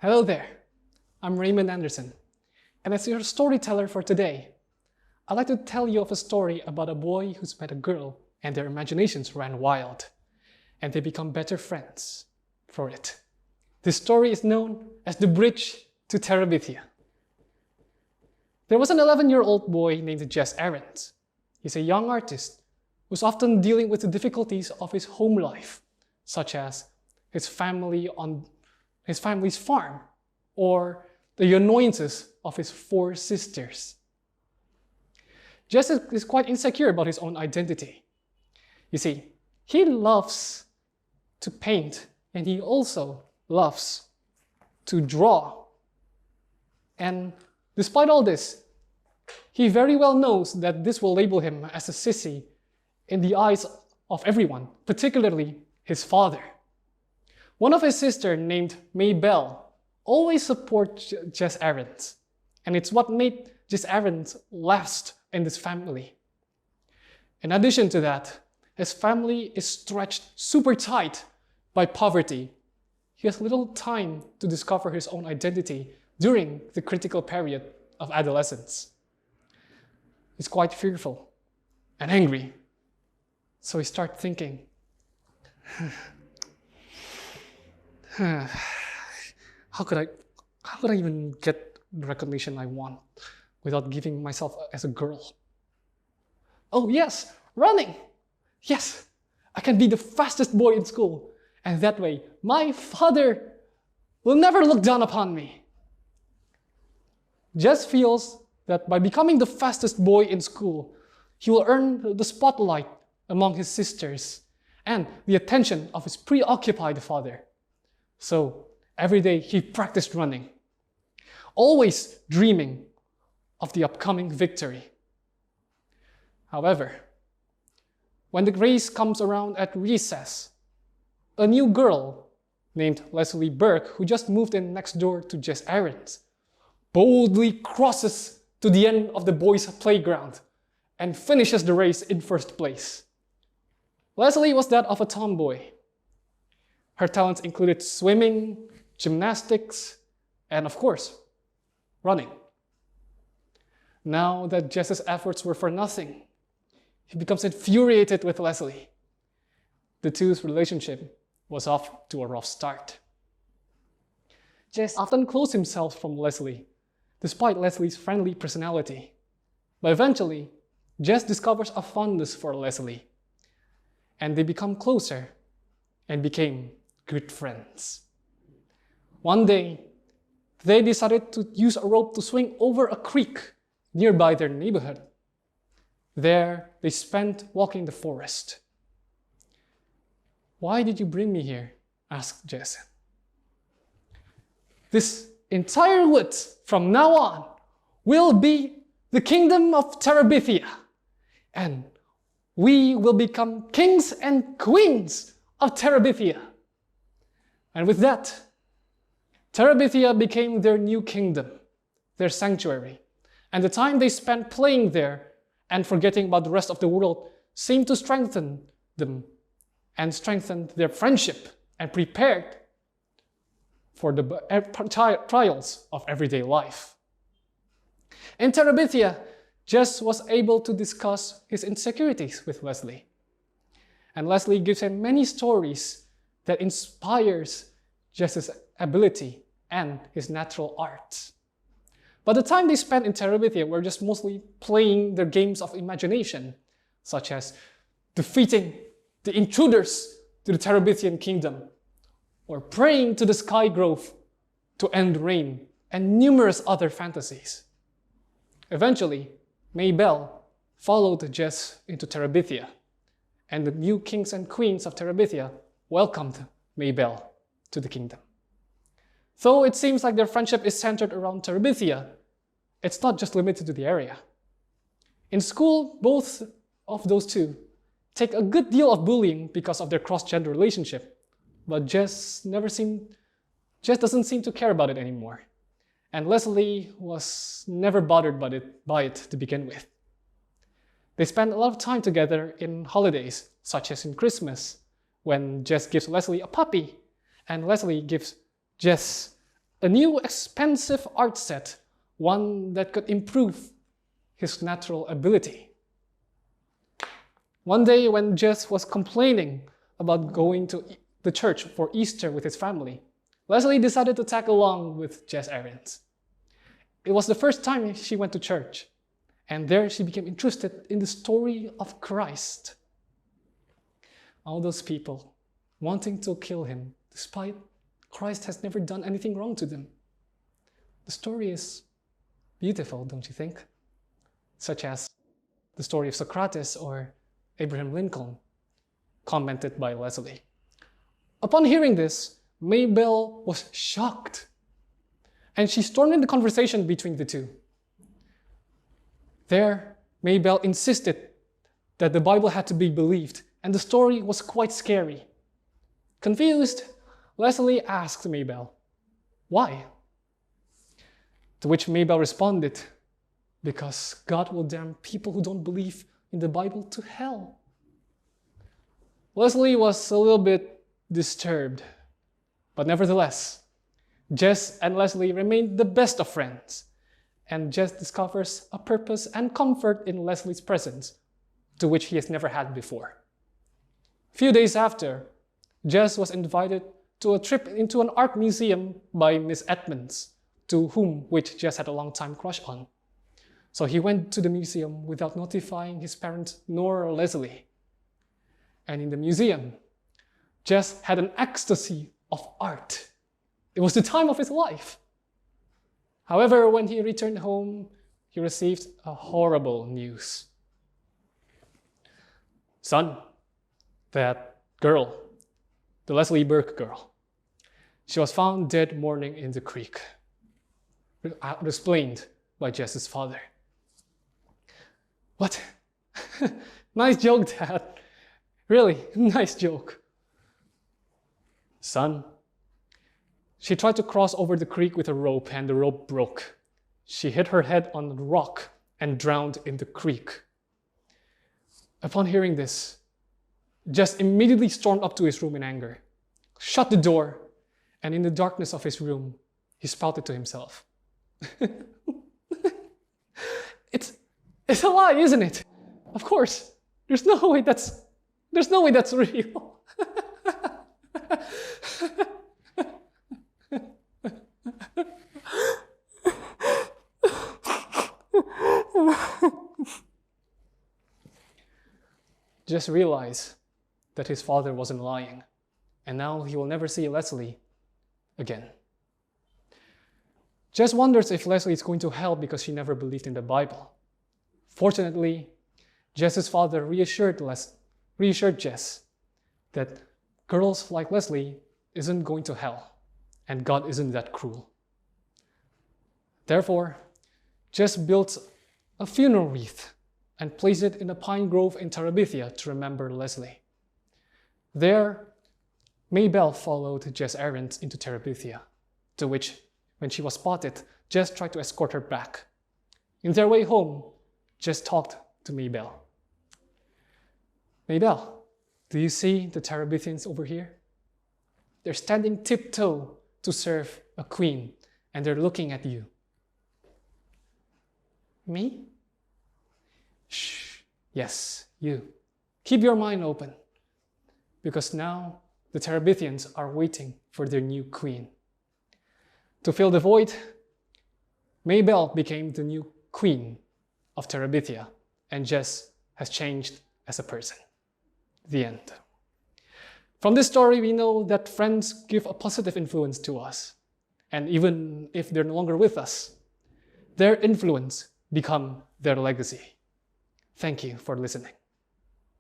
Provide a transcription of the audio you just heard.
Hello there, I'm Raymond Anderson, and as your storyteller for today, I'd like to tell you of a story about a boy who's met a girl and their imaginations ran wild, and they become better friends for it. This story is known as The Bridge to Terabithia. There was an 11-year-old boy named Jess Ahrens. He's a young artist who's often dealing with the difficulties of his home life, such as his family's farm, or the annoyances of his 4 sisters. Jess is quite insecure about his own identity. You see, he loves to paint, and he also loves to draw. And despite all this, he very well knows that this will label him as a sissy in the eyes of everyone, particularly his father. One of his sisters, named Maybelle, always supports Jess Ahrens, and it's what made Jess Ahrens last in this family. In addition to that, his family is stretched super tight by poverty. He has little time to discover his own identity during the critical period of adolescence. He's quite fearful and angry, so he starts thinking, how could I even get the recognition I want without giving myself as a girl? Oh yes, running! Yes, I can be the fastest boy in school, and that way my father will never look down upon me. Jess feels that by becoming the fastest boy in school, he will earn the spotlight among his sisters and the attention of his preoccupied father. So every day he practiced running, always dreaming of the upcoming victory. However, when the race comes around at recess, a new girl named Leslie Burke, who just moved in next door to Jess Ahrens, boldly crosses to the end of the boys' playground and finishes the race in first place. Leslie was that of a tomboy. Her talents included swimming, gymnastics, and of course, running. Now that Jess's efforts were for nothing, he becomes infuriated with Leslie. The two's relationship was off to a rough start. Jess often closed himself from Leslie, despite Leslie's friendly personality. But eventually, Jess discovers a fondness for Leslie, and they become closer and became good friends. One day, they decided to use a rope to swing over a creek nearby their neighborhood. There, they spent walking the forest. "Why did you bring me here?" asked Jess. "This entire woods, from now on, will be the kingdom of Terabithia, and we will become kings and queens of Terabithia." And with that, Terabithia became their new kingdom, their sanctuary, and the time they spent playing there and forgetting about the rest of the world seemed to strengthen them and strengthened their friendship and prepared for the trials of everyday life. In Terabithia, Jess was able to discuss his insecurities with Leslie. And Leslie gives him many stories that inspires Jess's ability and his natural art. But the time they spent in Terabithia were just mostly playing their games of imagination, such as defeating the intruders to the Terabithian kingdom, or praying to the sky grove to end rain, and numerous other fantasies. Eventually, Maybelle followed Jess into Terabithia, and the new kings and queens of Terabithia welcomed Maybelle to the kingdom. Though it seems like their friendship is centered around Terabithia, it's not just limited to the area. In school, both of those two take a good deal of bullying because of their cross-gender relationship, but Jess doesn't seem to care about it anymore. And Leslie was never bothered by it to begin with. They spend a lot of time together in holidays, such as in Christmas, when Jess gives Leslie a puppy, and Leslie gives Jess a new expensive art set, one that could improve his natural ability. One day when Jess was complaining about going to the church for Easter with his family, Leslie decided to tag along with Jess errands. It was the first time she went to church, and there she became interested in the story of Christ. All those people wanting to kill him, despite Christ has never done anything wrong to them. The story is beautiful, don't you think? Such as the story of Socrates or Abraham Lincoln, commented by Leslie. Upon hearing this, Mabel was shocked, and she stormed in the conversation between the two. There, Mabel insisted that the Bible had to be believed, and the story was quite scary. Confused, Leslie asked Mabel, "Why?" To which Mabel responded, "Because God will damn people who don't believe in the Bible to hell." Leslie was a little bit disturbed, but nevertheless, Jess and Leslie remained the best of friends, and Jess discovers a purpose and comfort in Leslie's presence, to which he has never had before. A few days after, Jess was invited to a trip into an art museum by Miss Edmonds, which Jess had a long time crush on. So he went to the museum without notifying his parents nor Leslie. And in the museum, Jess had an ecstasy of art. It was the time of his life. However, when he returned home, he received a horrible news. "Son, that girl, the Leslie Burke girl, she was found dead mourning in the creek," explained by Jess's father. "What? Nice joke, Dad. Really, nice joke." "Son, she tried to cross over the creek with a rope and the rope broke. She hit her head on a rock and drowned in the creek." Upon hearing this, Jess immediately stormed up to his room in anger, shut the door, and in the darkness of his room, he spouted to himself, It's a lie, isn't it? Of course, there's no way that's real." Just realized that his father wasn't lying, and now he will never see Leslie again. Jess wonders if Leslie is going to hell because she never believed in the Bible. Fortunately, Jess's father reassured Jess that girls like Leslie isn't going to hell, and God isn't that cruel. Therefore, Jess built a funeral wreath and placed it in a pine grove in Terabithia to remember Leslie. There, Mabel followed Jess' errands into Terabithia, to which, when she was spotted, Jess tried to escort her back. In their way home, Jess talked to Mabel. "Mabel, do you see the Terabithians over here? They're standing tiptoe to serve a queen, and they're looking at you." "Me?" "Shh, yes, you. Keep your mind open, because now the Terabithians are waiting for their new queen." To fill the void, Mabel became the new queen of Terabithia, and Jess has changed as a person. The end. From this story, we know that friends give a positive influence to us, and even if they're no longer with us, their influence become their legacy. Thank you for listening.